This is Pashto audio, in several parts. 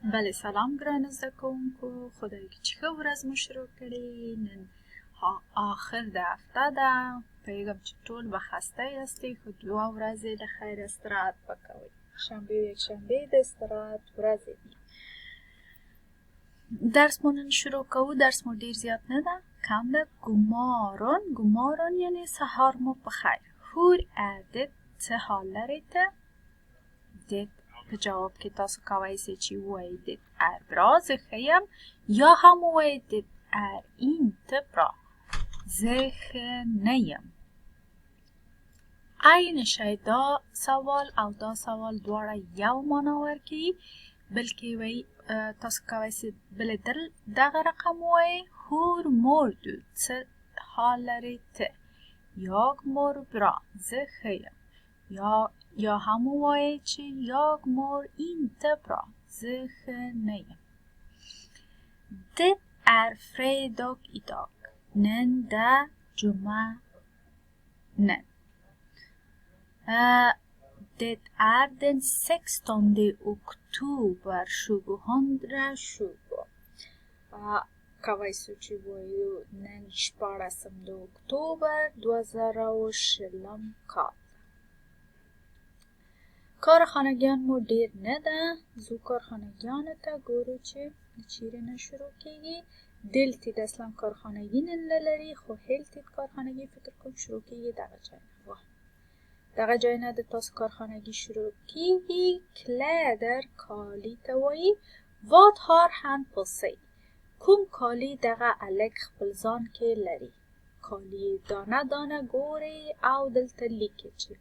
بله سلام ګرانو زده کوونکو خدای چې ښه ورځ مو شروع کړې نن آخر د هفته ده پوهېږم چې ټول به خسته یاستئ خو 2 ورځې د خیر استراحت وکوئ شنبه و یکشنبه د استراحت ورځې دي درس مو نن شروع کوو درس مو ډیر زیات نه ده کم ده ګمارون یعنی سهار مو په خیر هور dit څه حال لرئ ته dit په جواب کې تاسو کولی شئ چې ووایئ dit bra زه ښه یم یا هم ووایئ dit inte bra زه ښه نه یم عین شی دا سوال او دا سوال دواړه یو معنا ورکوي بلکې وایي تاسو کولی شئ بل دغه رقم ووایئ هور mår du څه حال لرئ ته jag mår bra زه ښه یم یا هم ووایئ چې jag mår inte bra زه ښه نه یم Det fredag idag نن ده جمعه نن Det den 16 oktober 2020 کولی شو چې ووایو نن 14 د اکتوبر 2020 کال کارخانگیان مو ډیر نه ده زو کارخانگیانو ته ګورو چې چیرې نه شروع کیږي دلتید اصلا کارخانگی نلري خو هلتید کارخانگی فکر کوم شروع کیږي دغه جای نه د تاسو کارخانگی شروع کیږي کلادر کالی ته وایي wat har han på sig کوم کالی دغه الک خپل ځان کې لري کالی دانه دانه ګوري او دلته لیکي چې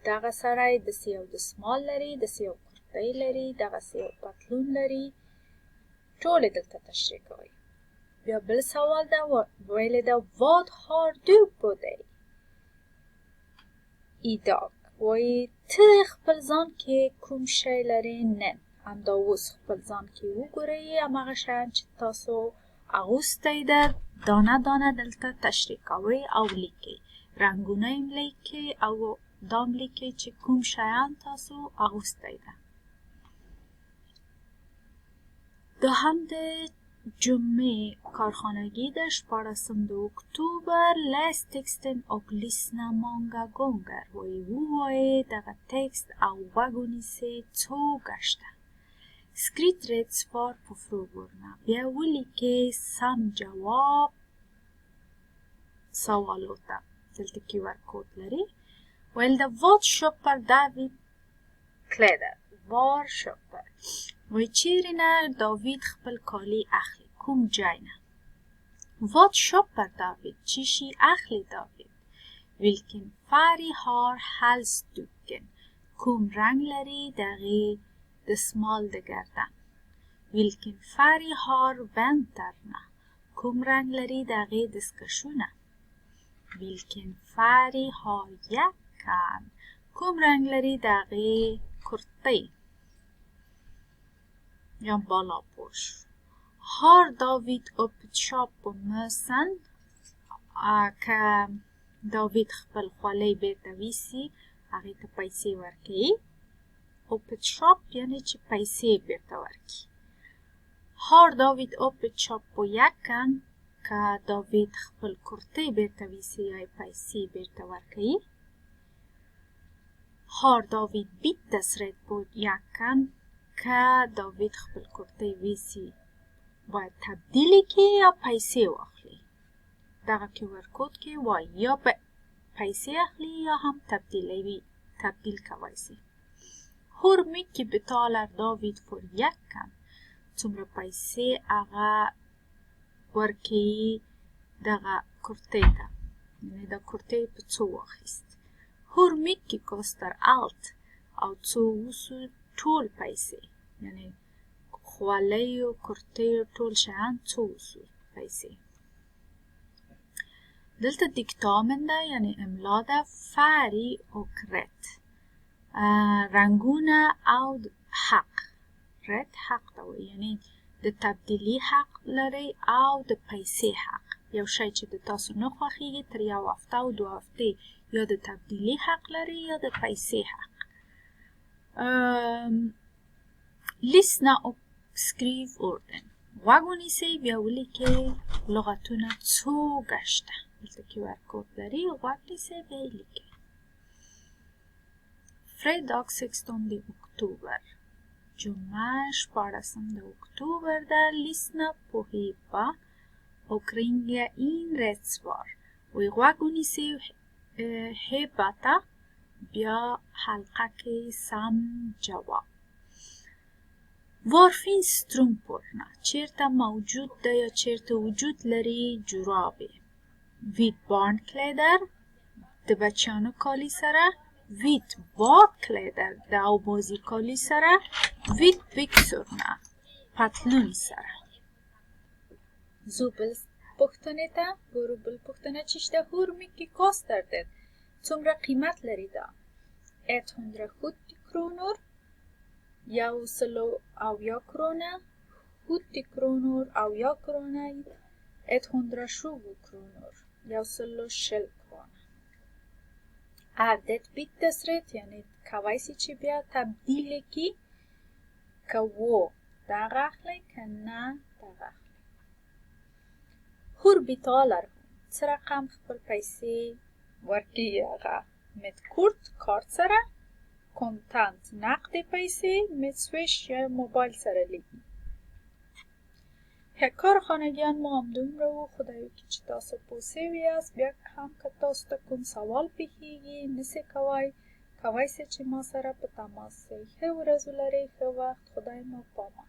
دغه سړی داسې یو دستمال لري داسې یو کرتۍ لري دغسې یو پتلون لري ټولې دلته تشریح کوي بیا بل سوال ده ویلی ده what har du på dig idag وایي ته خپل ځان کې کوم شی لري نن همدا اوس خپل ځان کې وګورئ هماغه شیان چې تاسو اغوستی ده دانه دانه دلته تشریح کوئ او لیکئ رنګونه یې لیکئ او دام لیکئ چې کوم شیان تاسو اغوستی ده دوهم د جمعه کارخانگی ده 14 oktober läs texten och lyssna många gånger وایي دغه تکست او وګونیسئ څو ګشته skriv rätt svar på frågorna بیا ولیکئ سم جواب سوالو ته دلته QR کود لري ویل ده what shopper David kläder var shopper وی چیرې نه داوید خپل کالی اخلي کوم جای نه what shopper David چی شي اخلي داوید Vilken färg har halsduken کوم رنگ لري دغه دستمال د گردن Vilken färg har vantarna کوم رنگ لري دغه دستکشونه Vilken färg har jackan کوم رنگ لري دغه کرتۍ یا بالا پوش Har David öppet shop på mössen که داوید خپل خولۍ بیرته ویسي هغې ته پیسې ورکوي öppet shop یعنی چې پیسې بیرته ورکړي Har David öppet shop på jackan که داوید خپل کرتۍ بیرته ویسي یا پیسې بیرته ورکوي Har David bytesrätt på jackan که داوید خپل کرتۍ ویسي باید تبدیلی که یا پیسې واخلي دغه QR کود کې وایي یا پیسې اخلي یا هم تبدیل کولی شي Hur mycket betalar David för jackan څومره پیسې هغه ورکوي دغه کرتۍ ته یعنې د کرتۍ په څو واخیست Hur mycket kostar allt او څو وسو ټول پیسې یعنې خولۍ او کرتۍ ټول شیان څو وسو پیسې دلته دیکتامن ده یعنی املا ده färg och rätt رنگونه او حق rätt حق ده یعنی د تبدیلی حق لري او د پیسې حق یو شی چې د تاسو نه خوښیږي تر 1 هفته او 2 هفتې یا د تبدیلی حق لري یا د پیسې حق lyssna och skriv orden. وگونیسی بیا ولی که لغتونه چو گشته. ولی که ورکوب داری وگونیسی بیلی که. Fredag 16 oktober. Jumma 18 oktober där lyssna på hippa och ringa in rätt svar. Och i wagonisi hippata bia halqaki sam jawab. Var finns strumporna? Certa موجود ده یا certa وجود لري جورابه. Vit barnkläder. ده بچانو کالی سره. Vit badkläder. ده او بازی کالی سره. Vit byxorna. پتلون سره. زوبل پختنه تا. گروبل پختنه چشته هور mycket kostar det. څومره قیمت لري دا. 170 kronor. یو سلو او یا کرونه 70 kronor او یا کرونه 120 kronor یو سلو 60 krona. عدد byttes rätt یعنی کوایسی چی بیا تبدیل کی که و داغاخلی که نه داغاخلی. هور betalar hon. چه رقم خپل پیسی ورکی اغا met kort کارت سره kontant نقد پیسه met swish یا موبایل سره لیگی. کارخانگیان ما هم دوم رو خدایو که چی تاسو پوسیوی است بیا هم که تاسو تا کن سوال پیخیگی نسی کوای سه چی ما سره به تماسه خیلی رزولاری خیلی وقت خدای ما پامان.